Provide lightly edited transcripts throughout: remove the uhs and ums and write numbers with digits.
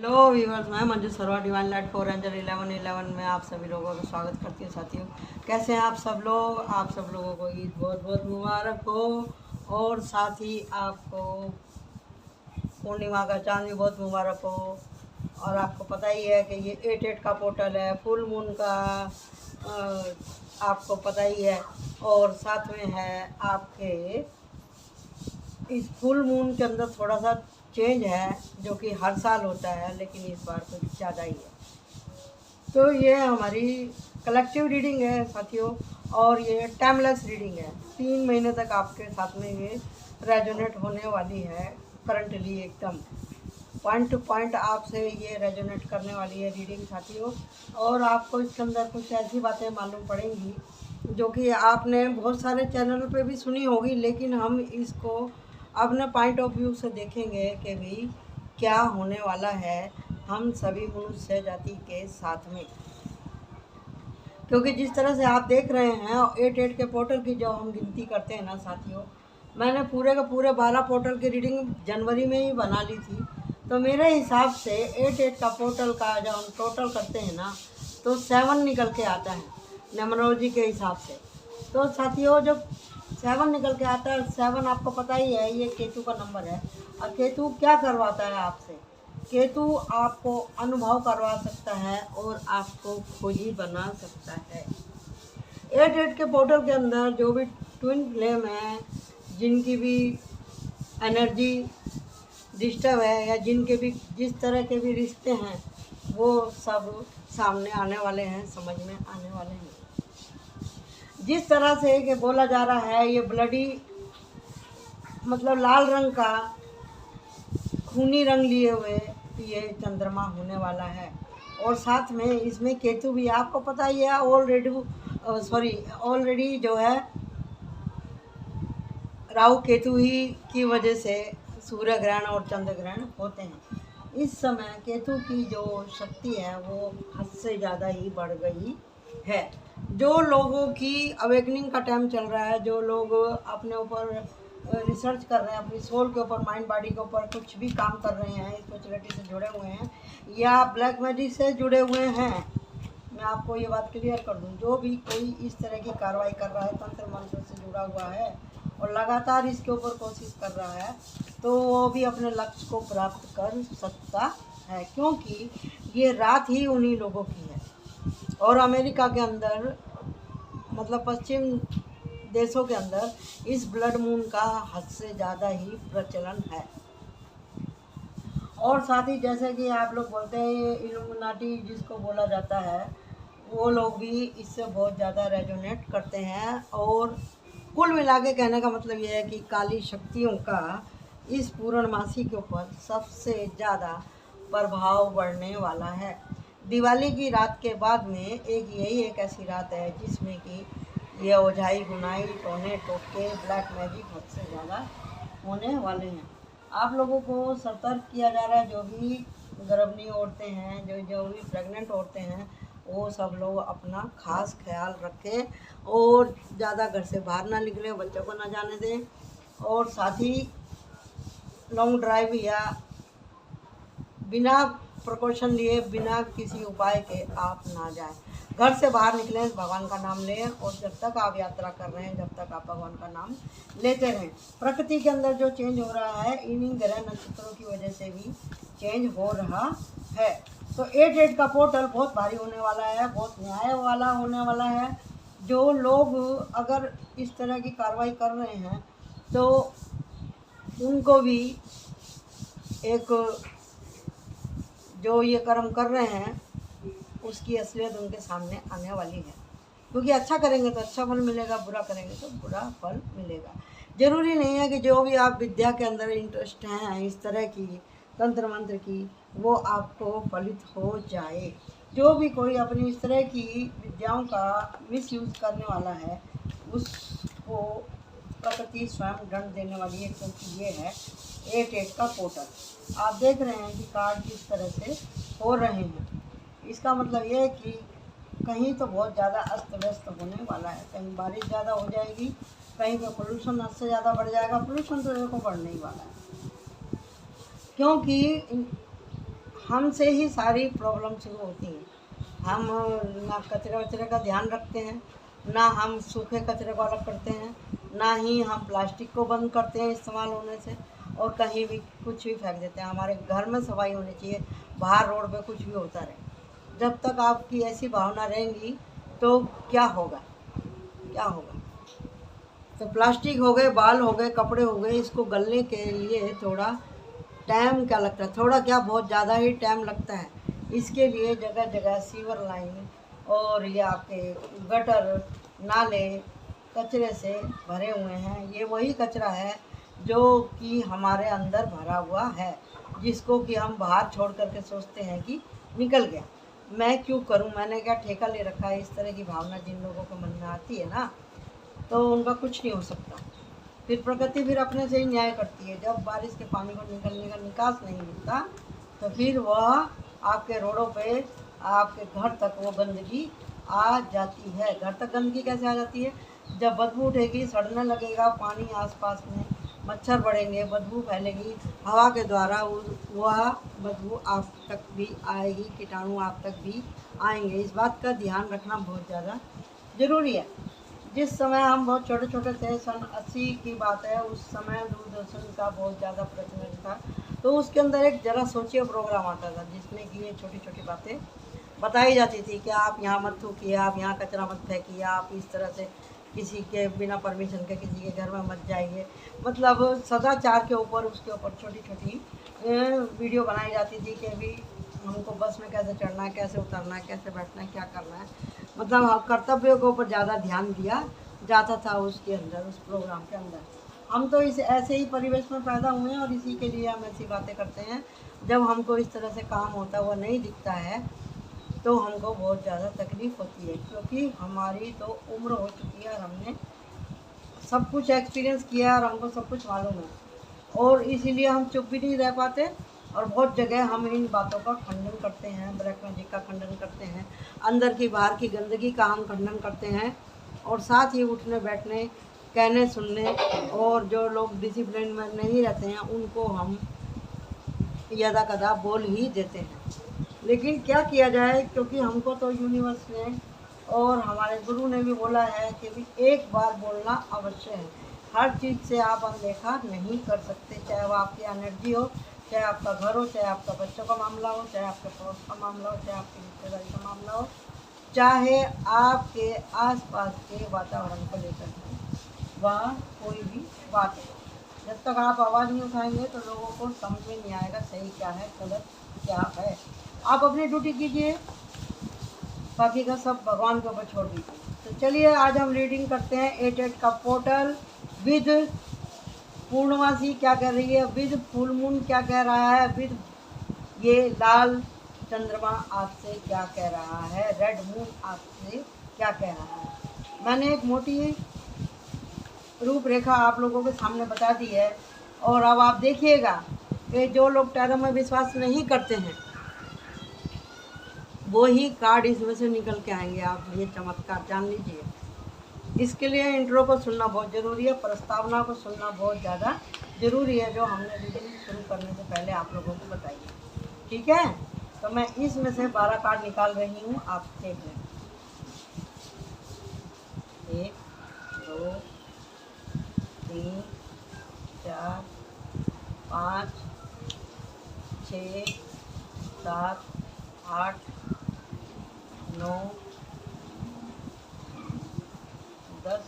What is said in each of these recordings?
Hello viewers, मैं मंजू सरवा divine light 411 में आप सभी लोगों का स्वागत करती हूँ। साथियों, कैसे हैं आप सब लोग? आप सब लोगों को ईद बहुत बहुत मुबारक हो और साथ ही आपको पूर्णिमा का चांद भी बहुत मुबारक हो। और आपको पता ही है कि ये 8/8 का पोर्टल है, फुल मून का आपको पता ही है। और साथ में है आपके इस फुल मून के अंदर थोड़ा सा चेंज है, जो कि हर साल होता है, लेकिन इस बार कुछ ज़्यादा ही है। तो ये हमारी कलेक्टिव रीडिंग है साथियों, और ये टाइमलेस रीडिंग है। 3 महीने तक आपके साथ में ये रेजोनेट होने वाली है। करंटली एकदम पॉइंट टू पॉइंट आपसे ये रेजोनेट करने वाली है रीडिंग साथियों। और आपको इसके अंदर कुछ ऐसी बातें मालूम पड़ेंगी जो कि आपने बहुत सारे चैनल पे भी सुनी होगी, लेकिन हम इसको अपने पॉइंट ऑफ व्यू से देखेंगे कि भाई क्या होने वाला है हम सभी मनुष्य जाति के साथ में। क्योंकि जिस तरह से आप देख रहे हैं 8/8 के पोर्टल की जो हम गिनती करते हैं ना साथियों, मैंने पूरे का पूरे 12 पोर्टल की रीडिंग जनवरी में ही बना ली थी। तो मेरे हिसाब से 8/8 का पोर्टल का जब हम टोटल करते हैं ना, तो 7 निकल के आता है न्यूमरोलॉजी के हिसाब से। तो साथियों, जब 7 निकल के आता है, 7 आपको पता ही है ये केतु का नंबर है। और केतु क्या करवाता है आपसे? केतु आपको अनुभव करवा सकता है और आपको खोजी बना सकता है। 8/8 के पोर्टल के अंदर जो भी ट्विन फ्लेम है, जिनकी भी एनर्जी डिस्टर्ब है या जिनके भी जिस तरह के भी रिश्ते हैं, वो सब सामने आने वाले हैं, समझ में आने वाले हैं। जिस तरह से कि बोला जा रहा है, ये ब्लडी मतलब लाल रंग का खूनी रंग लिए हुए ये चंद्रमा होने वाला है। और साथ में इसमें केतु भी, आपको पता ही है ऑलरेडी जो है राहु केतु ही की वजह से सूर्य ग्रहण और चंद्र ग्रहण होते हैं। इस समय केतु की जो शक्ति है वो हद से ज़्यादा ही बढ़ गई है। जो लोगों की अवेकनिंग का टाइम चल रहा है, जो लोग अपने ऊपर रिसर्च कर रहे हैं, अपनी सोल के ऊपर, माइंड बॉडी के ऊपर कुछ भी काम कर रहे हैं, स्पिरिचुअलिटी से जुड़े हुए हैं या ब्लैक मैजिक से जुड़े हुए हैं, मैं आपको ये बात क्लियर कर दूं, जो भी कोई इस तरह की कार्रवाई कर रहा है, तंत्र मंत्र से जुड़ा हुआ है और लगातार इसके ऊपर कोशिश कर रहा है, तो वो भी अपने लक्ष्य को प्राप्त कर सकता है। क्योंकि ये रात ही उन्हीं लोगों की है। और अमेरिका के अंदर मतलब पश्चिम देशों के अंदर इस ब्लड मून का हद से ज़्यादा ही प्रचलन है। और साथ ही जैसे कि आप लोग बोलते हैं ये इल्यूमिनाटी जिसको बोला जाता है, वो लोग भी इससे बहुत ज़्यादा रेजोनेट करते हैं। और कुल मिला के कहने का मतलब ये है कि काली शक्तियों का इस पूर्णमासी के ऊपर सबसे ज़्यादा प्रभाव बढ़ने वाला है। दिवाली की रात के बाद में यही एक ऐसी रात है जिसमें कि ये ओझाई, गुनाई, टोने टोटके, ब्लैक मैजिक हद से ज़्यादा होने वाले हैं। आप लोगों को सतर्क किया जा रहा है। जो भी गर्भनी औरतें हैं, जो भी प्रेग्नेंट औरतें हैं, वो सब लोग अपना खास ख्याल रखें और ज़्यादा घर से बाहर ना निकलें, बच्चों को ना जाने दें। और साथ ही लॉन्ग ड्राइव या बिना प्रिकॉशन लिए, बिना किसी उपाय के आप ना जाएं। घर से बाहर निकलें, भगवान का नाम लें, और जब तक आप यात्रा कर रहे हैं, जब तक आप भगवान का नाम लेते रहें। प्रकृति के अंदर जो चेंज हो रहा है, इन्हीं ग्रह नक्षत्रों की वजह से भी चेंज हो रहा है। तो 8/8 का पोर्टल बहुत भारी होने वाला है, बहुत न्याय वाला होने वाला है। जो लोग अगर इस तरह की कार्रवाई कर रहे हैं, तो उनको भी एक जो ये कर्म कर रहे हैं उसकी असलियत उनके सामने आने वाली है। क्योंकि अच्छा करेंगे तो अच्छा फल मिलेगा, बुरा करेंगे तो बुरा फल मिलेगा। ज़रूरी नहीं है कि जो भी आप विद्या के अंदर इंटरेस्ट हैं इस तरह की तंत्र मंत्र की, वो आपको फलित हो जाए। जो भी कोई अपनी इस तरह की विद्याओं का मिसयूज़ करने वाला है, उसको प्रकृति स्वयं दंड देने वाली है। क्योंकि ये है 8/8 का पोर्टल। आप देख रहे हैं कि कार्ड किस तरह से हो रहे हैं। इसका मतलब ये है कि कहीं तो बहुत ज़्यादा अस्त व्यस्त होने वाला है, कहीं बारिश ज़्यादा हो जाएगी, कहीं पे पोल्यूशन हद से ज़्यादा बढ़ जाएगा। पोल्यूशन तो देखो बढ़ने ही वाला है, क्योंकि हमसे ही सारी प्रॉब्लम शुरू होती हैं। हम ना कचरे वचरे का ध्यान रखते हैं, ना हम सूखे कचरे को अलग करते हैं, ना ही हम प्लास्टिक को बंद करते हैं इस्तेमाल होने से, और कहीं भी कुछ भी फेंक देते हैं। हमारे घर में सफाई होनी चाहिए, बाहर रोड पे कुछ भी होता रहे। जब तक आपकी ऐसी भावना रहेंगी तो क्या होगा, क्या होगा। तो प्लास्टिक हो गए, बाल हो गए, कपड़े हो गए, इसको गलने के लिए थोड़ा टाइम क्या लगता है, थोड़ा क्या बहुत ज़्यादा ही टाइम लगता है। इसके लिए जगह जगह सीवर लाइन और ये आपके गटर नाले कचरे से भरे हुए हैं। ये वही कचरा है जो कि हमारे अंदर भरा हुआ है, जिसको कि हम बाहर छोड़ करके सोचते हैं कि निकल गया, मैं क्यों करूं, मैंने क्या ठेका ले रखा है। इस तरह की भावना जिन लोगों को मन में आती है ना, तो उनका कुछ नहीं हो सकता। फिर प्रकृति फिर अपने से ही न्याय करती है। जब बारिश के पानी को निकलने का निकास नहीं मिलता तो फिर वह आपके रोडों पे, आपके घर तक वो गंदगी आ जाती है। घर तक गंदगी कैसे आ जाती है, जब बदबू उठेगी, सड़ने लगेगा पानी आसपास में, मच्छर बढ़ेंगे, बदबू फैलेगी, हवा के द्वारा वह बदबू आप तक भी आएगी, कीटाणु आप तक भी आएंगे। इस बात का ध्यान रखना बहुत ज़्यादा ज़रूरी है। जिस समय हम बहुत छोटे छोटे थे, सन 80 की बात है, उस समय दूरदर्शन का बहुत ज़्यादा प्रचलन था। तो उसके अंदर एक जरा सोचिए प्रोग्राम आता था, जिसमें कि ये छोटी छोटी बातें बताई जाती थी कि आप यहाँ मत थूकिए, आप यहाँ कचरा मत फेंकिए, आप इस तरह से किसी के बिना परमिशन के किसी के घर में मत जाइए। मतलब सदाचार के ऊपर, उसके ऊपर छोटी छोटी वीडियो बनाई जाती थी कि अभी हमको बस में कैसे चढ़ना है, कैसे उतरना है, कैसे बैठना है, क्या करना है। मतलब कर्तव्यों के ऊपर ज़्यादा ध्यान दिया जाता था उसके अंदर, उस प्रोग्राम के अंदर। हम तो इस ऐसे ही परिवेश में पैदा हुए हैं और इसी के लिए हम ऐसी बातें करते हैं। जब हमको इस तरह से काम होता हुआ नहीं दिखता है तो हमको बहुत ज़्यादा तकलीफ़ होती है, क्योंकि हमारी तो उम्र हो चुकी है और हमने सब कुछ एक्सपीरियंस किया है और हमको सब कुछ मालूम है, और इसीलिए हम चुप भी नहीं रह पाते। और बहुत जगह हम इन बातों का खंडन करते हैं, ब्लैक मैजिक का खंडन करते हैं, अंदर की बाहर की गंदगी का हम खंडन करते हैं, और साथ ही उठने बैठने, कहने सुनने, और जो लोग डिसिप्लिन में नहीं रहते हैं उनको हम यदा कदा बोल ही देते हैं। लेकिन क्या किया जाए, क्योंकि हमको तो यूनिवर्स ने और हमारे गुरु ने भी बोला है कि भी एक बार बोलना अवश्य है। हर चीज़ से आप अनदेखा नहीं कर सकते, चाहे वो आपकी एनर्जी हो, चाहे आपका घर हो, चाहे आपका बच्चों का मामला हो, चाहे आपके पड़ोस का मामला हो, चाहे आपकी रिश्तेदारी का मामला हो, चाहे आपके आसपास के वातावरण को लेकर वह कोई भी बात हो। जब तक आप आवाज़ नहीं उठाएंगे तो लोगों को समझ में नहीं आएगा सही क्या है, गलत क्या है। आप अपनी ड्यूटी कीजिए, बाकी का सब भगवान के ऊपर छोड़ दीजिए। तो चलिए आज हम रीडिंग करते हैं 88 का पोर्टल विद पूर्णमासी क्या कह रही है, विद फुल मून क्या कह रहा है, विद ये लाल चंद्रमा आपसे क्या कह रहा है, रेड मून आपसे क्या कह रहा है। मैंने एक मोटी रूपरेखा आप लोगों के सामने बता दी है, और अब आप देखिएगा कि जो लोग टैरो में विश्वास नहीं करते हैं वो ही कार्ड इसमें से निकल के आएंगे। आप ये चमत्कार जान लीजिए। इसके लिए इंट्रो को सुनना बहुत ज़रूरी है, प्रस्तावना को सुनना बहुत ज़्यादा ज़रूरी है, जो हमने रीडिंग शुरू करने से पहले आप लोगों को बताई है। ठीक है, तो मैं इसमें से 12 कार्ड निकाल रही हूँ, आप देख लें। 1 2 3 4 5 6 7 8 9 10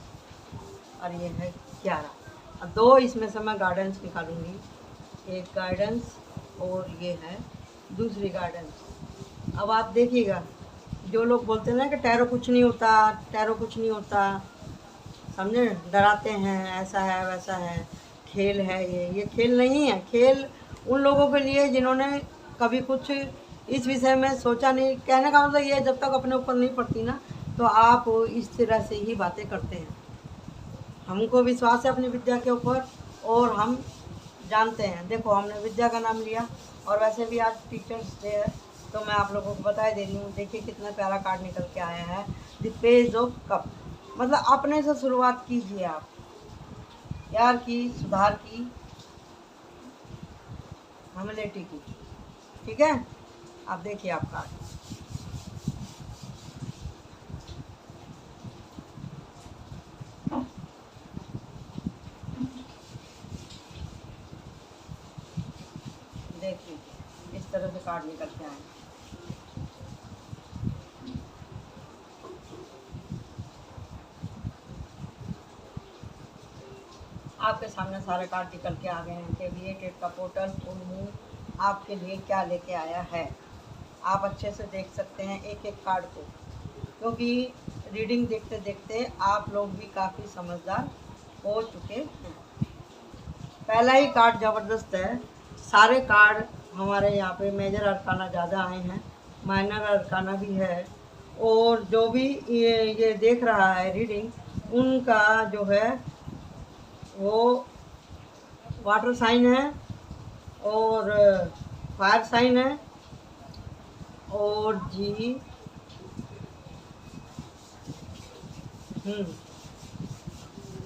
और ये है 11। अब 2 इसमें से मैं गार्डेंस निकालूंगी, एक गार्डेंस और ये है दूसरी गार्डेंस। अब आप देखिएगा, जो लोग बोलते हैं ना कि टैरो कुछ नहीं होता, टैरो कुछ नहीं होता, समझे, डराते हैं, ऐसा है वैसा है, खेल है, ये खेल नहीं है। खेल उन लोगों के लिए जिन्होंने कभी कुछ इस विषय में सोचा नहीं। कहने का मतलब ये है, जब तक अपने ऊपर नहीं पड़ती ना तो आप इस तरह से ही बातें करते हैं। हमको विश्वास है अपनी विद्या के ऊपर और हम जानते हैं। देखो, हमने विद्या का नाम लिया, और वैसे भी आज टीचर्स डे है तो मैं आप लोगों को बता दे रही हूँ। देखिए कितना प्यारा कार्ड निकल के आया है, द पेज ऑफ कप। मतलब अपने से शुरुआत कीजिए आप, प्यार की, सुधार की, ह्यूमिलिटी की। ठीक है, आप देखिए आप कार्ड। देख लीजिए इस तरह से कार्ड निकल के आए। आपके सामने सारे कार्ड निकल के आ गए हैं कि V8 का पोर्टल फुल मून आपके लिए क्या लेके आया है। आप अच्छे से देख सकते हैं एक एक कार्ड को, क्योंकि रीडिंग देखते देखते आप लोग भी काफ़ी समझदार हो चुके हैं। पहला ही कार्ड ज़बरदस्त है। सारे कार्ड हमारे यहाँ पे मेजर अरकाना ज़्यादा आए हैं, माइनर अरकाना भी है, और जो भी ये देख रहा है रीडिंग उनका जो है वो वाटर साइन है और फायर साइन है और जी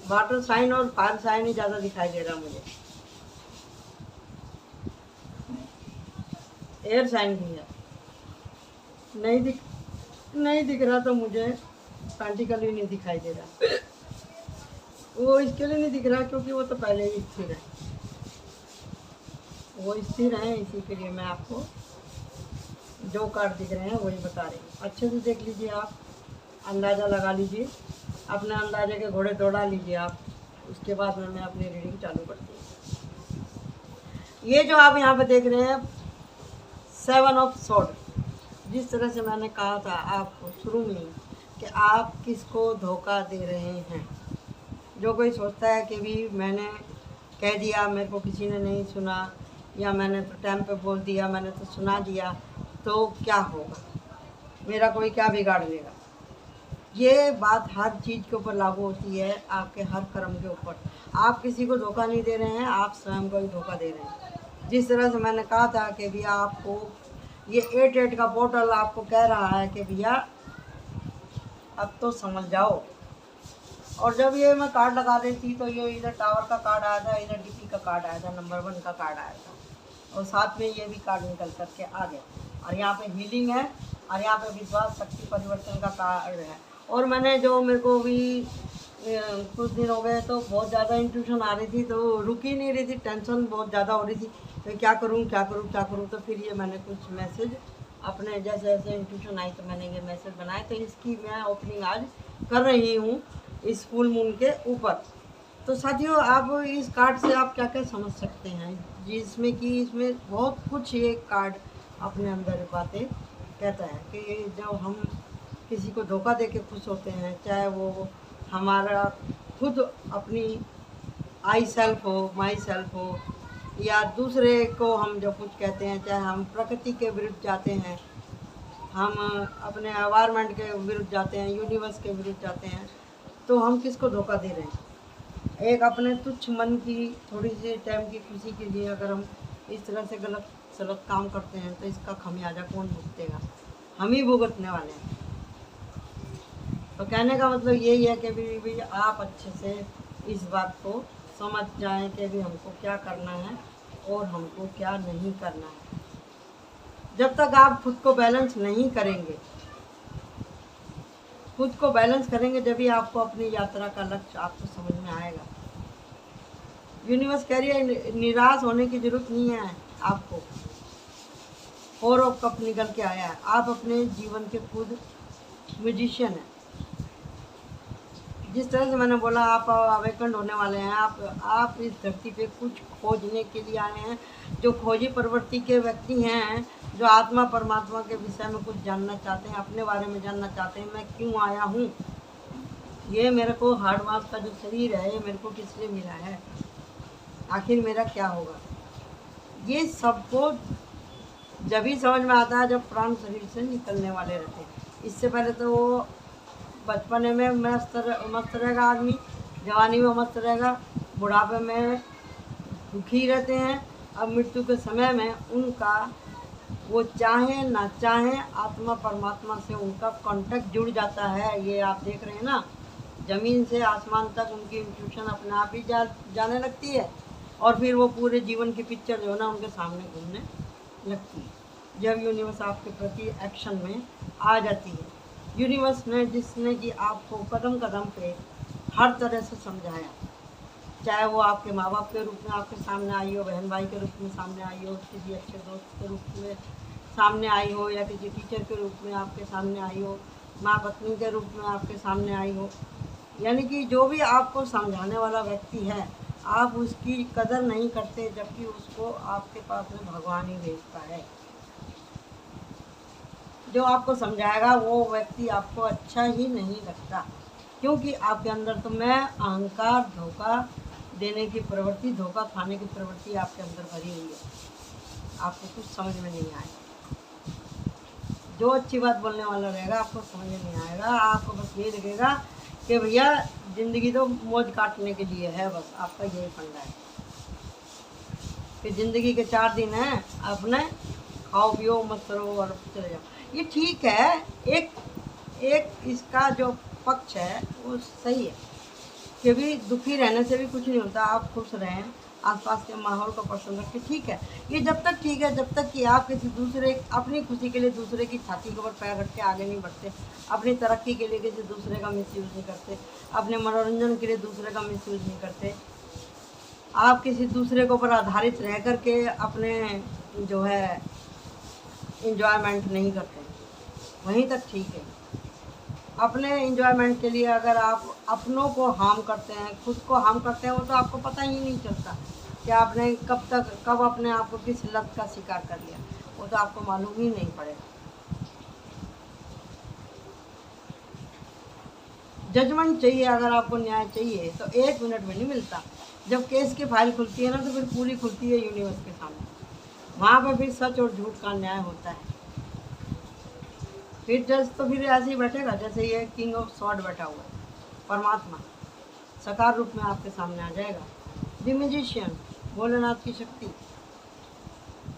वाटर साइन और फायर साइन ही ज़्यादा दिखाई दे रहा मुझे। एयर साइन भी है, नहीं दिख रहा तो मुझे प्रैक्टिकली नहीं दिखाई दे रहा। वो इसके लिए नहीं दिख रहा क्योंकि वो तो पहले ही स्थिर है, वो स्थिर है, इसी के लिए मैं आपको जो कार्ड दिख रहे हैं वही बता रही हूँ। अच्छे से देख लीजिए, आप अंदाज़ा लगा लीजिए, अपने अंदाजे के घोड़े दौड़ा लीजिए आप। उसके बाद में मैं अपनी रीडिंग चालू करती हूँ। ये जो आप यहाँ पे देख रहे हैं 7 ऑफ स्वॉर्ड, जिस तरह से मैंने कहा था आपको शुरू में कि आप किसको धोखा दे रहे हैं। जो कोई सोचता है कि भी मैंने कह दिया, मेरे को किसी ने नहीं सुना, या मैंने तो टाइम पे बोल दिया, मैंने तो सुना दिया, तो क्या होगा, मेरा कोई क्या बिगाड़ लेगा। ये बात हर चीज़ के ऊपर लागू होती है, आपके हर कर्म के ऊपर। आप किसी को धोखा नहीं दे रहे हैं, आप स्वयं को ही धोखा दे रहे हैं। जिस तरह से मैंने कहा था कि भैया आपको ये 8 का पोर्टल आपको कह रहा है कि भैया अब तो समझ जाओ। और जब ये मैं कार्ड लगा रही थी तो ये इधर टावर का कार्ड आया था, इधर डीपी का कार्ड आया था, नंबर 1 का कार्ड आया था, और साथ में ये भी कार्ड निकल करके आ गया। और यहाँ पे हीलिंग है, और यहाँ पे विश्वास शक्ति परिवर्तन का कार्ड है। और मैंने जो मेरे को भी कुछ दिन हो गए तो बहुत ज़्यादा इंट्यूशन आ रही थी, तो रुक ही नहीं रही थी, टेंशन बहुत ज़्यादा हो रही थी, तो क्या करूँ क्या करूँ क्या करूँ। तो फिर ये मैंने कुछ मैसेज अपने जैसे जैसे इंट्यूशन आई तो मैंने ये मैसेज बनाए, तो इसकी मैं ओपनिंग आज कर रही हूँ इस फुल मून के ऊपर। तो साथियों, आप इस कार्ड से आप क्या क्या समझ सकते हैं, जिसमें कि इसमें बहुत कुछ ये कार्ड अपने अंदर बातें कहता है कि जब हम किसी को धोखा दे के खुश होते हैं, चाहे वो हमारा खुद अपनी आई सेल्फ हो, माई सेल्फ हो, या दूसरे को हम जो कुछ कहते हैं, चाहे हम प्रकृति के विरुद्ध जाते हैं, हम अपने एनवायरनमेंट के विरुद्ध जाते हैं, यूनिवर्स के विरुद्ध जाते हैं, तो हम किसको धोखा दे रहे हैं। एक अपने तुच्छ मन की थोड़ी सी टाइम की खुशी के लिए अगर हम इस तरह से गलत सलत काम करते हैं तो इसका खमियाजा कौन भुगतेगा, हम ही भुगतने वाले हैं। तो कहने का मतलब यही है कि भी आप अच्छे से इस बात को समझ जाएं कि भी हमको क्या करना है और हमको क्या नहीं करना है। जब तक आप खुद को बैलेंस नहीं करेंगे, खुद को बैलेंस करेंगे, जब भी आपको अपनी यात्रा का लक्ष्य आपको समझ में आएगा। यूनिवर्स कह रही है निराश होने की जरूरत नहीं है आपको। 4 ऑफ कप निकल के आया है, आप अपने जीवन के खुद म्यूजिशियन हैं। जिस तरह से मैंने बोला आप अवेकन होने वाले हैं, आप इस धरती पे कुछ खोजने के लिए आए हैं। जो खोजी प्रवृत्ति के व्यक्ति हैं, जो आत्मा परमात्मा के विषय में कुछ जानना चाहते हैं, अपने बारे में जानना चाहते हैं, मैं क्यों आया हूँ, ये मेरे को हार्ड मास का जो शरीर है ये मेरे को किस लिए मिला है, आखिर मेरा क्या होगा, ये सबको जब ही समझ में आता है जब प्राण शरीर से निकलने वाले रहते हैं। इससे पहले तो वो बचपन में मस्त रहेगा आदमी, जवानी में मस्त रहेगा, बुढ़ापे में दुखी रहते हैं। अब मृत्यु के समय में उनका वो चाहे ना चाहे आत्मा परमात्मा से उनका कांटेक्ट जुड़ जाता है। ये आप देख रहे हैं ना, ज़मीन से आसमान तक उनकी इंट्यूशन अपने आप ही जाने लगती है, और फिर वो पूरे जीवन की पिक्चर जो है ना उनके सामने घूमने लगती है। जब यूनिवर्स आपके प्रति एक्शन में आ जाती है। यूनिवर्स ने जिसने कि आपको कदम कदम पे हर तरह से समझाया, चाहे वो आपके माँ बाप के रूप में आपके सामने आई हो, बहन भाई के रूप में सामने आई हो, किसी अच्छे दोस्त के रूप में सामने आई हो, या किसी टीचर के रूप में आपके सामने आई हो, माँ पत्नी के रूप में आपके सामने आई हो। यानी कि जो भी आपको समझाने वाला व्यक्ति है, आप उसकी कदर नहीं करते, जबकि उसको आपके पास में भगवान ही भेजता है। जो आपको समझाएगा वो व्यक्ति आपको अच्छा ही नहीं लगता, क्योंकि आपके अंदर तो मैं अहंकार, धोखा देने की प्रवृत्ति, धोखा खाने की प्रवृत्ति आपके अंदर भरी हुई है। आपको कुछ समझ में नहीं आएगा। जो अच्छी बात बोलने वाला रहेगा आपको समझ में नहीं आएगा। आपको बस ये लगेगा कि भैया ज़िंदगी तो मौज काटने के लिए है, बस आपका यही फंडा है कि ज़िंदगी के 4 दिन हैं, अपने खाओ पियो मत करो और चले जाओ। ये ठीक है, एक इसका जो पक्ष है वो सही है, क्योंकि दुखी रहने से भी कुछ नहीं होता। आप खुश रहें, आसपास के माहौल को पसंद रखें, ठीक है। ये जब तक ठीक है जब तक कि आप किसी दूसरे, अपनी खुशी के लिए दूसरे की छाती के ऊपर पैर रख के आगे नहीं बढ़ते, अपनी तरक्की के लिए किसी दूसरे का मिसयूज़ नहीं करते, अपने मनोरंजन के लिए दूसरे का मिसयूज़ नहीं करते, आप किसी दूसरे के ऊपर आधारित रह कर के अपने जो है इंजॉयमेंट नहीं करते, वहीं तक ठीक है। अपने इंजॉयमेंट के लिए अगर आप अपनों को हार्म करते हैं, खुद को हार्म करते हैं, वो तो आपको पता ही नहीं चलता कि आपने कब अपने आप को किस लत का शिकार कर लिया, वो तो आपको मालूम ही नहीं पड़ेगा। जजमेंट चाहिए, अगर आपको न्याय चाहिए तो 1 मिनट में नहीं मिलता। जब केस की फाइल खुलती है ना, तो फिर पूरी खुलती है यूनिवर्स के सामने, वहाँ पर फिर सच और झूठ का न्याय होता है। फिर जज तो फिर ऐसे ही बैठेगा जैसे ये किंग ऑफ सॉर्ड बैठा हुआ है, परमात्मा साकार रूप में आपके सामने आ जाएगा। द मैजिशियन, भोलेनाथ की शक्ति,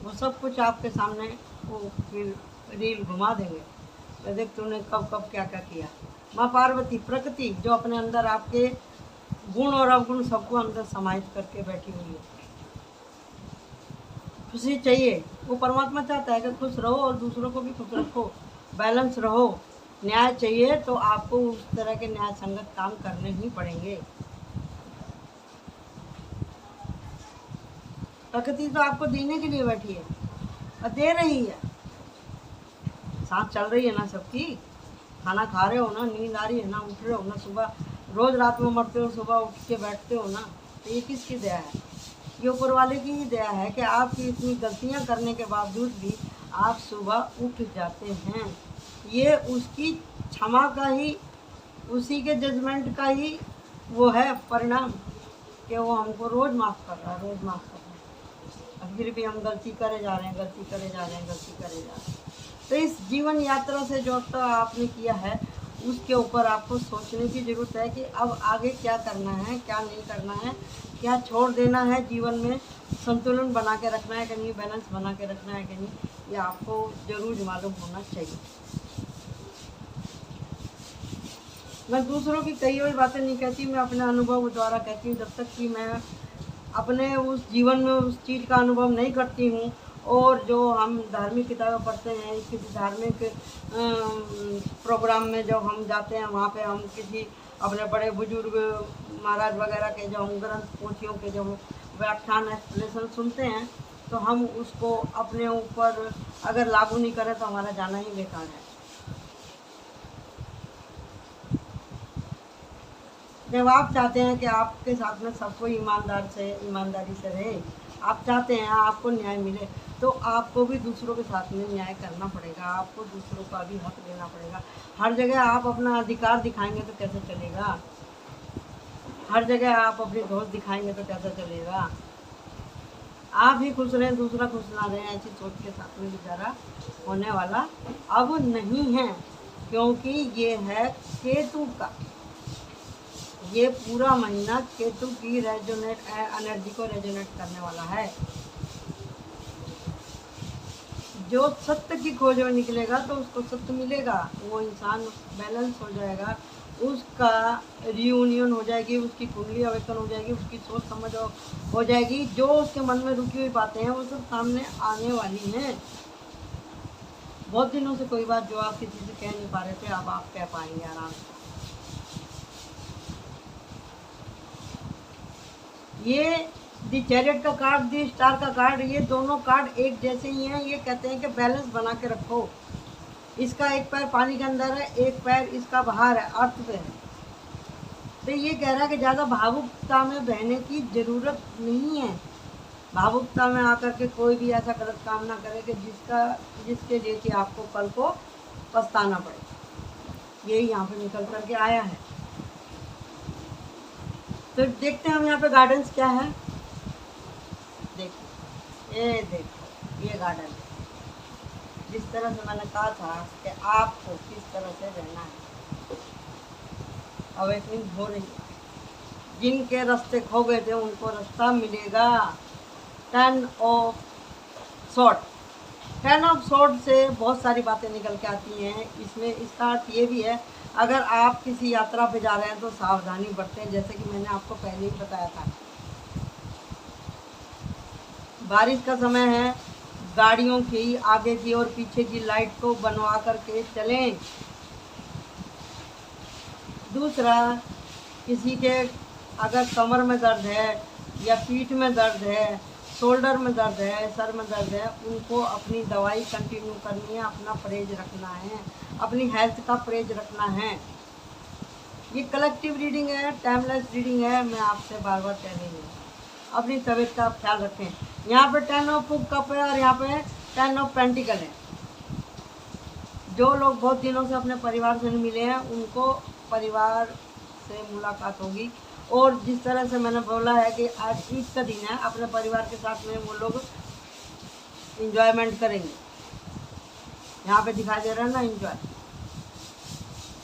वो सब कुछ आपके सामने वो फिर रील घुमा देंगे, तो देख तूने कब कब क्या क्या किया। माँ पार्वती, प्रकृति, जो अपने अंदर आपके गुण और अवगुण सबको अंदर समाहित करके बैठी हुई है। खुशी चाहिए, वो परमात्मा चाहता है कि खुश रहो और दूसरों को भी खुश रखो, बैलेंस रहो। न्याय चाहिए तो आपको उस तरह के न्याय संगत काम करने ही पड़ेंगे। प्रकृति तो आपको देने के लिए बैठी है और दे रही है, सांस चल रही है ना सबकी, खाना खा रहे हो ना, नींद आ रही है ना, उठ रहे हो ना, सुबह रोज़ रात में मरते हो, सुबह उठ के बैठते हो ना, तो ये किसकी दया है? ये ऊपर वाले की ही दया है कि आपकी इतनी गलतियां करने के बावजूद भी आप सुबह उठ जाते हैं। ये उसकी क्षमा का ही, उसी के जजमेंट का ही वो है परिणाम कि वो हमको रोज़ माफ़ कर रहा है, रोज़ माफ़ कर रहा है, और फिर भी हम गलती करे जा रहे हैं, गलती करे जा रहे हैं, गलती करे जा रहे हैं। तो इस जीवन यात्रा से जो तो आपने किया है, उसके ऊपर आपको सोचने की ज़रूरत है कि अब आगे क्या करना है, क्या नहीं करना है, क्या छोड़ देना है, जीवन में संतुलन बना के रखना है कि नहीं, बैलेंस बना के रखना है कि नहीं, ये आपको ज़रूर मालूम होना चाहिए। मैं दूसरों की कही हुई बातें नहीं कहती, मैं अपने अनुभव द्वारा कहती हूँ। जब तक कि मैं अपने उस जीवन में उस चीज़ का अनुभव नहीं करती हूँ, और जो हम धार्मिक किताबें पढ़ते हैं, किसी धार्मिक प्रोग्राम में जब हम जाते हैं, वहाँ पे हम किसी अपने बड़े बुजुर्ग महाराज वगैरह के जो हम ग्रंथ पोथियों के जो व्याख्यान एक्सप्लेनेशन सुनते हैं, तो हम उसको अपने ऊपर अगर लागू नहीं करें तो हमारा जाना ही बेकार है। जब आप चाहते हैं कि आपके साथ में सब कोई ईमानदारी से रहे, आप चाहते हैं आपको न्याय मिले, तो आपको भी दूसरों के साथ में न्याय करना पड़ेगा, आपको दूसरों का भी हक देना पड़ेगा। हर जगह आप अपना अधिकार दिखाएंगे तो कैसे चलेगा? हर जगह आप अपने दोस्त दिखाएंगे तो कैसे चलेगा? आप ही खुश रहें, दूसरा खुश ना रहें, ऐसी सोच के साथ में गुजारा होने वाला अब नहीं है, क्योंकि ये है केतु का, ये पूरा महीना केतु की रेजोनेट एनर्जी को रेजोनेट करने वाला है। जो सत्य की खोज में निकलेगा तो उसको सत्य मिलेगा, वो इंसान बैलेंस हो जाएगा, उसका रियूनियन हो जाएगी, उसकी कुंडली अवेकन हो जाएगी, उसकी सोच समझ हो जाएगी, जो उसके मन में रुकी हुई बातें हैं वो सब सामने आने वाली हैं। बहुत दिनों से कोई बात जो आप किसी से कह नहीं पा रहे थे, अब आप कह पाएंगे आराम से। ये दी चैरियट का कार्ड, दी स्टार का कार्ड, ये दोनों कार्ड एक जैसे ही हैं। ये कहते हैं कि बैलेंस बना के रखो। इसका एक पैर पानी के अंदर है, एक पैर इसका बाहर है, अर्थ पे है। तो ये कह रहा है कि ज़्यादा भावुकता में बहने की ज़रूरत नहीं है। भावुकता में आकर के कोई भी ऐसा गलत काम ना करे कि जिसके लिए कि आपको कल को पछताना पड़े। यही यहाँ पे निकल करके आया है। तो देखते हैं हम यहाँ पे गार्डन्स क्या है। देखो ये गार्डन है। जिस तरह से मैंने कहा था कि आपको किस तरह से रहना है, अवेकनिंग हो रही है। जिनके रास्ते खो गए थे उनको रास्ता मिलेगा। 10 ऑफ सॉर्ड, 10 ऑफ सॉर्ड से बहुत सारी बातें निकल के आती हैं। इसमें इसका अर्थ ये भी है, अगर आप किसी यात्रा पे जा रहे हैं तो सावधानी बरतें, जैसे कि मैंने आपको पहले ही बताया था। बारिश का समय है, गाड़ियों की आगे की और पीछे की लाइट को बनवा करके चलें। दूसरा, किसी के अगर कमर में दर्द है या पीठ में दर्द है, शोल्डर में दर्द है, सर में दर्द है, उनको अपनी दवाई कंटिन्यू करनी है, अपना परहेज रखना है, अपनी हेल्थ का परहेज रखना है। ये कलेक्टिव रीडिंग है, टाइमलेस रीडिंग है। मैं आपसे बार बार कह रही हूँ, अपनी तबीयत का ख्याल रखें। यहाँ पे 10 ऑफ कप है और यहाँ पे 10 ऑफ पेंटिकल है। जो लोग बहुत दिनों से अपने परिवार से नहीं मिले हैं उनको परिवार से मुलाकात होगी। और जिस तरह से मैंने बोला है कि आज ईद का दिन है, अपने परिवार के साथ में वो लोग इंजॉयमेंट करेंगे। यहाँ पे दिखाई दे रहा है ना, इंजॉय।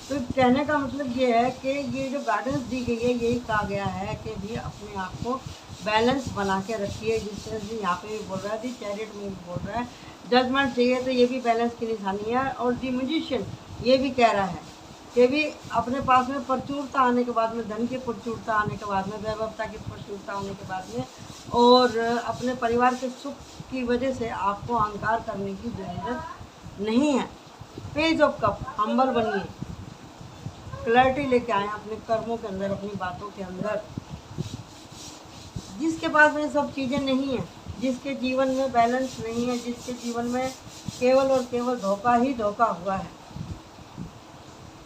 तो कहने का मतलब ये है कि ये जो गाइडेंस दी गई है, यही कहा गया है कि भी अपने आप को बैलेंस बना के रखिए। जिस तरह से यहाँ पे भी बोल रहा है, दी चैरियट में भी बोल रहा है, जजमेंट चाहिए तो ये भी बैलेंस की निशानी है। और दी म्यूजिशियन ये भी कह रहा है कि भी अपने पास में प्रचुरता आने के बाद में, धन की प्रचुरता आने के बाद में, वैभवता की प्रचुरता होने के बाद में, और अपने परिवार के सुख की वजह से आपको अहंकार करने की ज़रूरत नहीं है। पेज ऑफ कप, हम्बल बनिए, क्लैरिटी लेके आए अपने कर्मों के अंदर, अपनी बातों के अंदर। जिसके पास में सब चीज़ें नहीं हैं, जिसके जीवन में बैलेंस नहीं है, जिसके जीवन में केवल और केवल धोखा ही धोखा हुआ है,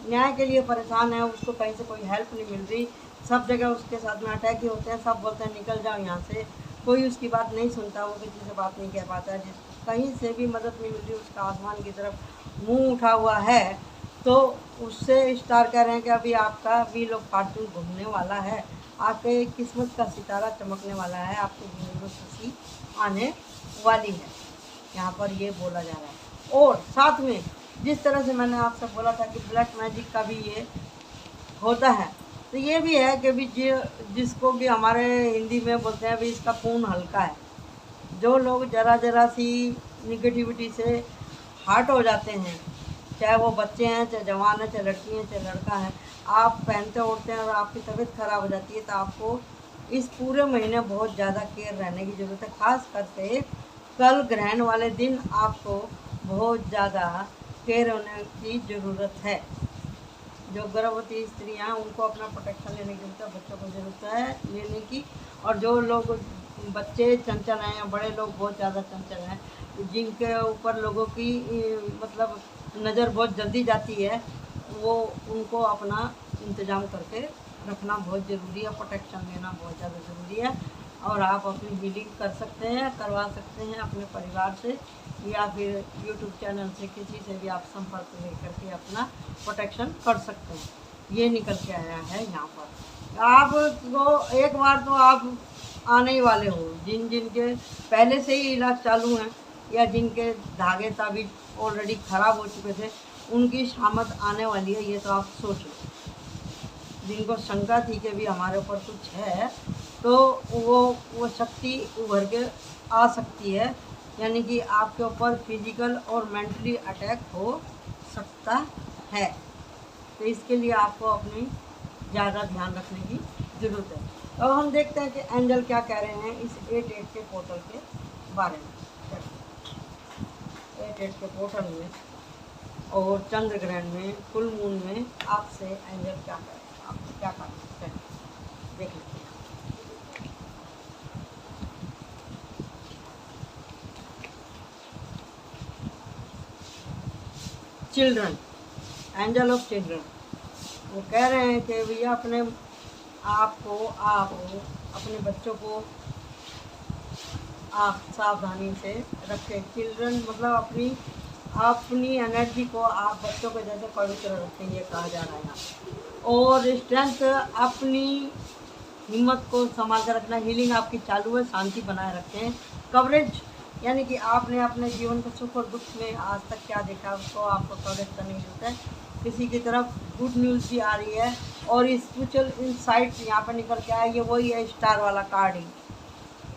न्याय के लिए परेशान है, उसको कहीं से कोई हेल्प नहीं मिल रही, सब जगह उसके साथ में अटैक ही होते हैं, सब बोलते हैं निकल जाओ यहाँ से, कोई उसकी बात नहीं सुनता, वो किसी से बात नहीं कह पाता, जिस कहीं से भी मदद नहीं मिल रही, उसका आसमान की तरफ मुंह उठा हुआ है, तो उससे स्टार कह रहे हैं कि अभी आपका व्हील ऑफ फॉर्चून घूमने वाला है, आपके किस्मत का सितारा चमकने वाला है, आपके जीवन में खुशी आने वाली है। यहाँ पर ये बोला जा रहा है। और साथ में जिस तरह से मैंने आपसे बोला था कि ब्लैक मैजिक का भी ये होता है, तो ये भी है कि भी जिसको भी हमारे हिंदी में बोलते हैं भी इसका खून हल्का है। जो लोग ज़रा सी निगेटिविटी से हर्ट हो जाते हैं, चाहे वो बच्चे हैं, चाहे जवान हैं, चाहे लड़की हैं, चाहे लड़का है, आप पहनते ओढ़ते हैं और आपकी तबीयत ख़राब हो जाती है, तो आपको इस पूरे महीने बहुत ज़्यादा केयर रहने की ज़रूरत है। ख़ास करके कल ग्रहण वाले दिन आपको बहुत ज़्यादा केयर होने की ज़रूरत है। जो गर्भवती स्त्रियां हैं उनको अपना प्रोटेक्शन लेने की ज़रूरत है, बच्चों को ज़रूरत है लेने की। और जो लोग बच्चे चंचल हैं या बड़े लोग बहुत ज़्यादा चंचल हैं, जिनके ऊपर लोगों की मतलब नज़र बहुत जल्दी जाती है, वो उनको अपना इंतज़ाम करके रखना बहुत ज़रूरी है, प्रोटेक्शन लेना बहुत ज़्यादा ज़रूरी है। और आप अपनी हीलिंग कर सकते हैं, करवा सकते हैं अपने परिवार से या फिर यूट्यूब चैनल से, किसी से भी आप संपर्क लेकर के अपना प्रोटेक्शन कर सकते हैं। ये निकल के आया है यहाँ पर। आपको एक बार तो आप आने ही वाले हो, जिनके पहले से ही इलाज चालू हैं या जिनके धागे ताबीज ऑलरेडी ख़राब हो चुके थे, उनकी शामत आने वाली है, ये तो आप सोच लो। जिनको शंका थी कि भी हमारे ऊपर कुछ है, तो वो शक्ति उभर के आ सकती है, यानी कि आपके ऊपर फिजिकल और मेंटली अटैक हो सकता है। तो इसके लिए आपको अपनी ज़्यादा ध्यान रखने की ज़रूरत है। अब हम देखते हैं कि एंजल क्या कह रहे हैं इस 8-8 के पोर्टल के बारे में। 8-8 के पोर्टल में और चंद्र ग्रहण में, फुल मून में आपसे एंजल क्या करें, आपसे क्या करना है, देख लेते हैं। चिल्ड्रन, एंजल ऑफ चिल्ड्रन, वो कह रहे हैं कि भैया अपने आप अपने बच्चों को आप सावधानी से रखें। चिल्ड्रन मतलब अपनी एनर्जी को आप बच्चों के जैसे पवित्र रखें, ये कहा जा रहा है यहाँ। और स्ट्रेंथ, अपनी हिम्मत को संभाल कर रखना। हीलिंग आपकी चालू है, शांति बनाए रखें। कवरेज, यानी कि आपने अपने जीवन के सुख और दुख में आज तक क्या देखा उसको आपको कवरेज करने की जरूरत है। किसी की तरफ गुड न्यूज़ भी आ रही है और स्पिरिचुअल इंसाइट यहाँ पर निकल के आया, ये वही है स्टार वाला कार्ड ही।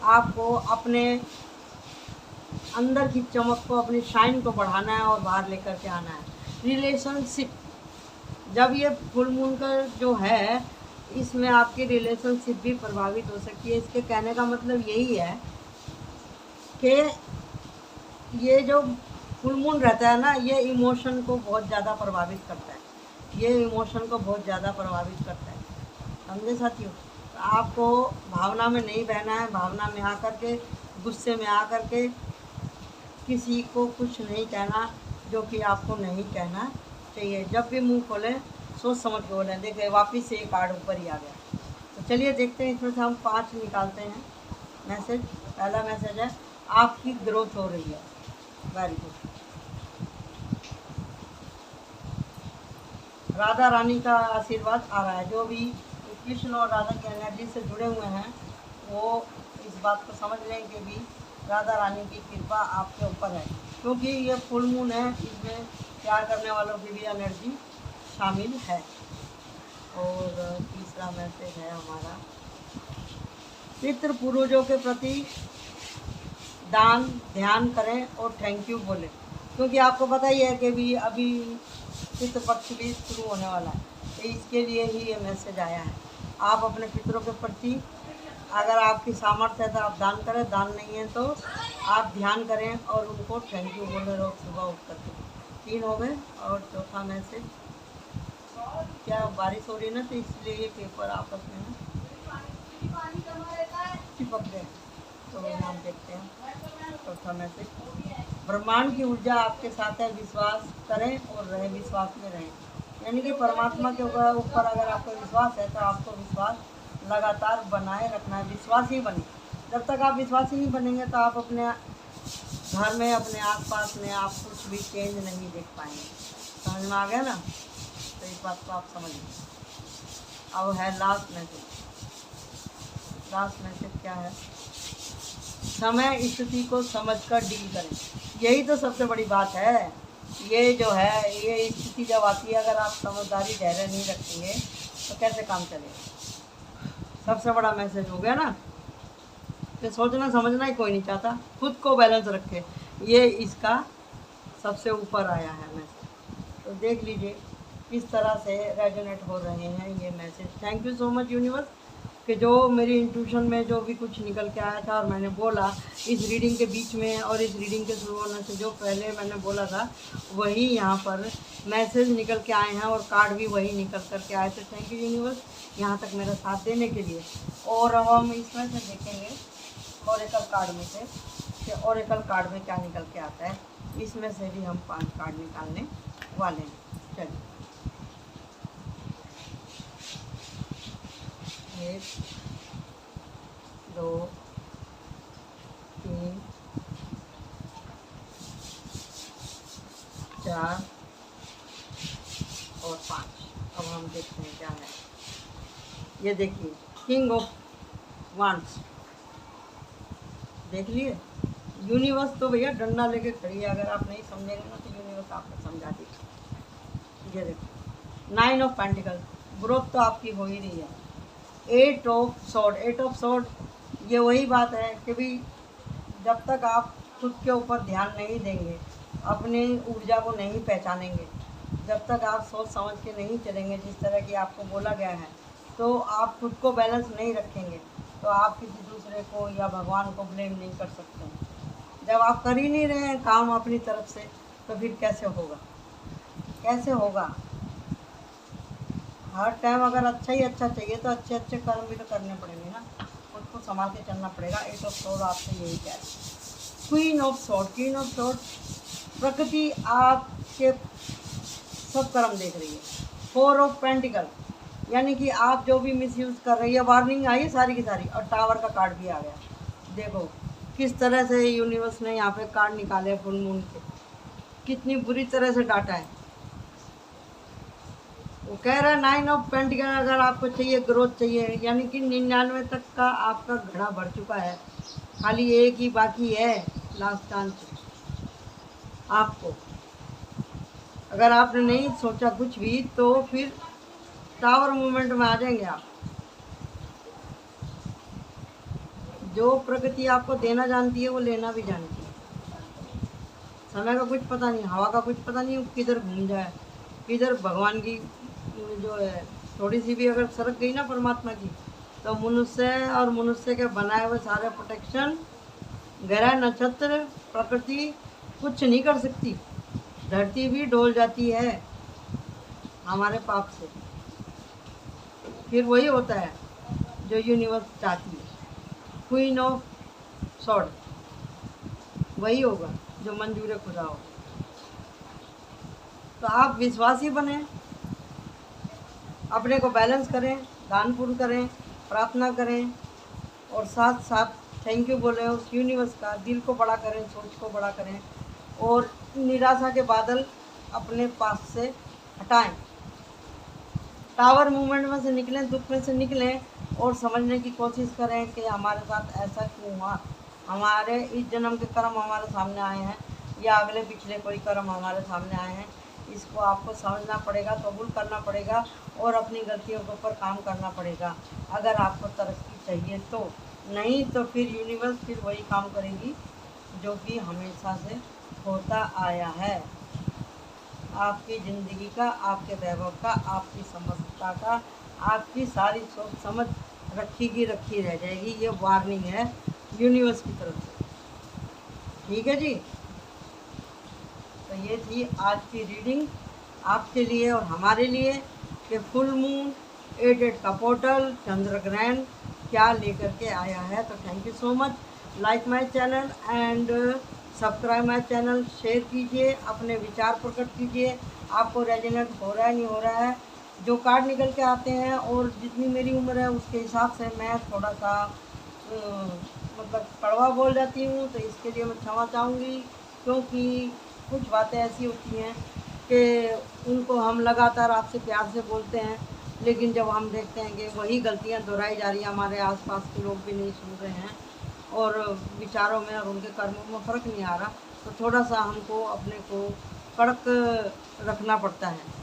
आपको अपने अंदर की चमक को, अपनी शाइन को बढ़ाना है और बाहर लेकर के आना है। रिलेशनशिप, जब ये फुल मून का जो है इसमें आपकी रिलेशनशिप भी प्रभावित हो सकती है। इसके कहने का मतलब यही है कि ये जो फुल मून रहता है ना, ये इमोशन को बहुत ज़्यादा प्रभावित करता है, ये इमोशन को बहुत ज़्यादा प्रभावित करता है, समझे साथियों। आपको भावना में नहीं बहना है, भावना में आकर के, गुस्से में आकर के किसी को कुछ नहीं कहना जो कि आपको नहीं कहना चाहिए। जब भी मुंह खोलें सोच समझ के बोलें। देखिए वापिस से एक कार्ड ऊपर ही आ गया। तो चलिए देखते हैं, इसमें से हम 5 निकालते हैं मैसेज। पहला मैसेज है आपकी ग्रोथ हो रही है, वेरी गुड। राधा रानी का आशीर्वाद आ रहा है। जो भी कृष्ण और राधा की एनर्जी से जुड़े हुए हैं वो इस बात को समझ लें कि भी राधा रानी की कृपा आपके ऊपर है, क्योंकि ये फुल मून है, इसमें प्यार करने वालों की भी एनर्जी शामिल है। और तीसरा मैसेज है हमारा, पितृ पूर्वजों के प्रति ध्यान करें और थैंक यू बोलें, क्योंकि आपको पता ही है कि भी अभी पितृपक्ष भी शुरू होने वाला है, तो इसके लिए ही ये मैसेज आया है। आप अपने पितरों के प्रति, अगर आपकी सामर्थ्य है तो आप दान करें, दान नहीं है तो आप ध्यान करें और उनको थैंक यू बोले रोज सुबह उठ करके। 3 हो गए। और चौथा मैसेज, क्या बारिश हो रही है ना, तो इसलिए ये पेपर आपस में ना चिपक गए। तो हम देखते हैं चौथा मैसेज, ब्रह्मांड की ऊर्जा आपके साथ है, विश्वास करें और रहे, विश्वास में रहें। यानी कि परमात्मा के ऊपर अगर आपको विश्वास है तो आपको विश्वास लगातार बनाए रखना है, विश्वास ही बने। जब तक आप विश्वास ही नहीं बनेंगे तो आप अपने घर में, अपने आसपास में आप कुछ भी चेंज नहीं देख पाएंगे। समझ में आ गया ना, तो इस बात को आप समझिए। अब है लास्ट मैसेज। लास्ट मैसेज क्या है, समय स्थिति को समझकर डील करें। यही तो सबसे बड़ी बात है। ये जो है, ये स्थिति जब आती है, अगर आप समझदारी धैर्य नहीं रखेंगे तो कैसे काम चलेगा। सबसे बड़ा मैसेज हो गया ना, कि सोचना समझना ही कोई नहीं चाहता, खुद को बैलेंस रखे, ये इसका सबसे ऊपर आया है मैसेज। तो देख लीजिए किस तरह से रेजोनेट हो रहे हैं ये message. Thank you so much universe, कि जो मेरी इंट्यूशन में जो भी कुछ निकल के आया था और मैंने बोला इस रीडिंग के बीच में और इस रीडिंग के शुरू होने से जो पहले मैंने बोला था वही यहाँ पर मैसेज निकल के आए हैं और कार्ड भी वही निकल कर के आए थे। थैंक यू यूनिवर्स यहाँ तक मेरा साथ देने के लिए। और अब हम इसमें से देखेंगे ओरेकल कार्ड में से कि ओरेकल कार्ड में क्या निकल के आता है। इसमें से भी हम 5 कार्ड निकालने वाले हैं। चलिए, 1 2 3 4 और 5। अब हम देखते हैं क्या है। ये देखिए किंग ऑफ वांड्स, देख लिए। यूनिवर्स तो भैया डंडा लेके खड़ी है, अगर आप नहीं समझेंगे ना तो यूनिवर्स आपको समझा देगी। ये देखिए 9 ऑफ पेंटिकल, ग्रोथ तो आपकी हो ही रही है। 8 ऑफ सॉर्ड, 8 ऑफ सॉर्ड, ये वही बात है कि भी जब तक आप खुद के ऊपर ध्यान नहीं देंगे, अपनी ऊर्जा को नहीं पहचानेंगे, जब तक आप सोच समझ के नहीं चलेंगे जिस तरह की आपको बोला गया है, तो आप खुद को बैलेंस नहीं रखेंगे तो आप किसी दूसरे को या भगवान को ब्लेम नहीं कर सकते। जब आप कर ही नहीं रहे हैं काम अपनी तरफ से तो फिर कैसे होगा। कैसे होगा? हर टाइम अगर अच्छा ही अच्छा चाहिए तो अच्छे अच्छे कर्म भी तो करने पड़ेंगे ना, खुद को संभाल के चलना पड़ेगा। एट ऑफ सोर्ड आपसे यही कह रहे हैं। Queen of sword, queen of sword, प्रकृति आपके सब कर्म देख रही है। फोर ऑफ पेंटिकल, यानी कि आप जो भी मिसयूज़ कर रही है, वार्निंग आई है सारी की सारी, और टावर का कार्ड भी आ गया। देखो किस तरह से यूनिवर्स ने यहाँ पे कार्ड निकाले फुल मून के, कितनी बुरी तरह से डाटा है। वो कह रहा है 9 ऑफ पेंटिकल, अगर आपको चाहिए ग्रोथ चाहिए, यानी कि 99 तक का आपका घड़ा भर चुका है, खाली एक ही बाकी है लास्ट चांस आपको। अगर आपने नहीं सोचा कुछ भी तो फिर टावर मूवमेंट में आ जाएंगे आप। जो प्रकृति आपको देना जानती है वो लेना भी जानती है। समय का कुछ पता नहीं, हवा का कुछ पता नहीं, किधर घूम जाए, किधर भगवान की जो है थोड़ी सी भी अगर सरक गई ना परमात्मा की, तो मनुष्य और मनुष्य के बनाए हुए सारे प्रोटेक्शन, ग्रह नक्षत्र, प्रकृति कुछ नहीं कर सकती। धरती भी डोल जाती है हमारे पाप से। फिर वही होता है जो यूनिवर्स चाहती है। क्वीन ऑफ सॉर्ड वही होगा जो मंजूर खुदा हो। तो आप विश्वासी बने, अपने को बैलेंस करें, दान पुण्य करें, प्रार्थना करें, और साथ साथ थैंक यू बोलें उस यूनिवर्स का। दिल को बड़ा करें, सोच को बड़ा करें, और निराशा के बादल अपने पास से हटाएं। टावर मूवमेंट में से निकलें, दुख में से निकलें, और समझने की कोशिश करें कि हमारे साथ ऐसा क्यों हुआ। हमारे इस जन्म के कर्म हमारे सामने आए हैं, या अगले पिछले कोई कर्म हमारे सामने आए हैं। इसको आपको समझना पड़ेगा, कबूल करना पड़ेगा, और अपनी गलतियों के ऊपर काम करना पड़ेगा, अगर आपको तरक्की चाहिए तो। नहीं तो फिर यूनिवर्स फिर वही काम करेगी जो कि हमेशा से होता आया है। आपकी ज़िंदगी का, आपके वैभव का, आपकी समझता का, आपकी सारी सोच समझ रखी की रखी रह जाएगी। ये वार्निंग है यूनिवर्स की तरफ से। ठीक है जी। तो ये थी आज की रीडिंग आपके लिए और हमारे लिए कि फुल मून 8 का पोर्टल चंद्र ग्रहण क्या लेकर के आया है। तो thank you so much. Like my channel and subscribe my channel, share कीजिए, अपने विचार प्रकट कीजिए। आपको रेजोनेट हो रहा है नहीं हो रहा है, जो कार्ड निकल के आते हैं और जितनी मेरी उम्र है उसके हिसाब से मैं थोड़ा सा मतलब कड़वा बोल जाती हूँ, तो इसके लिए मैं क्षमा चाहूँगी। क्योंकि कुछ बातें ऐसी होती हैं कि उनको हम लगातार आपसे प्यार से बोलते हैं, लेकिन जब हम देखते हैं कि वही गलतियाँ दोहराई जा रही हैं, हमारे आसपास के लोग भी नहीं सुन रहे हैं और विचारों में और उनके कर्मों में फ़र्क नहीं आ रहा, तो थोड़ा सा हमको अपने को कड़क रखना पड़ता है।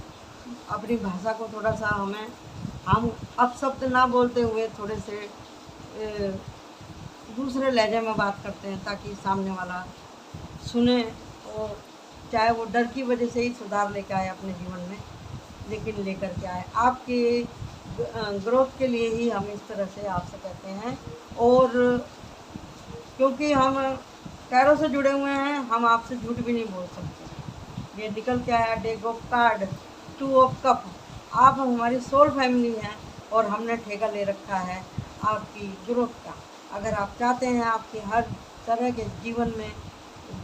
अपनी भाषा को थोड़ा सा हम अपशब्द ना बोलते हुए थोड़े से दूसरे लहजे में बात करते हैं, ताकि सामने वाला सुने, और चाहे वो डर की वजह से ही सुधार लेकर आए अपने जीवन में, लेकिन लेकर के आए आपके ग्रोथ के लिए ही हम इस तरह से आपसे कहते हैं। और क्योंकि हम पैरों से जुड़े हुए हैं, हम आपसे झूठ भी नहीं बोल सकते। ये निकल के आया deck of card, 2 of cup. आप हमारी सोल फैमिली हैं और हमने ठेका ले रखा है आपकी ग्रोथ का। अगर आप चाहते हैं आपके हर तरह के जीवन में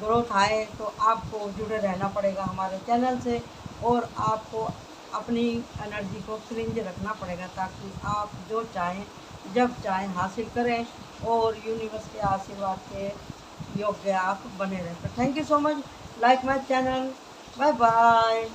ग्रोथ आए, तो आपको जुड़े रहना पड़ेगा हमारे चैनल से, और आपको अपनी एनर्जी को क्लीन रखना पड़ेगा, ताकि आप जो चाहें जब चाहें हासिल करें, और यूनिवर्स के आशीर्वाद के योग्य आप बने रहें। तो thank you so much. Like my channel. Bye bye.